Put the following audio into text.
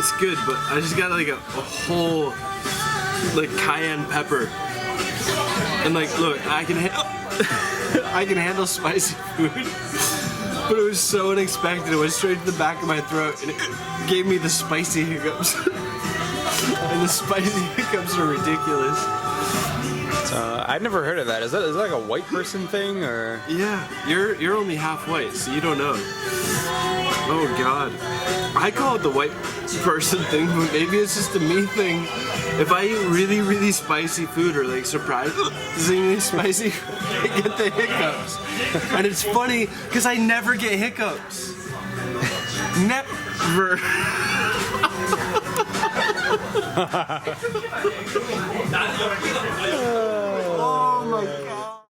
It's good, but I just got like a whole like cayenne pepper. And like, look, I can I can handle spicy food, but it was so unexpected. It went straight to the back of my throat, and it gave me the spicy hiccups. And the spicy hiccups are ridiculous. I'd never heard of that. Is that like a white person thing, or? Yeah, you're only half white, so you don't know. Oh God, I call it the white person thing, but maybe it's just a me thing. If I eat really spicy food or like surprisingly spicy, I get the hiccups. And it's funny because I never get hiccups. Never. Oh my God.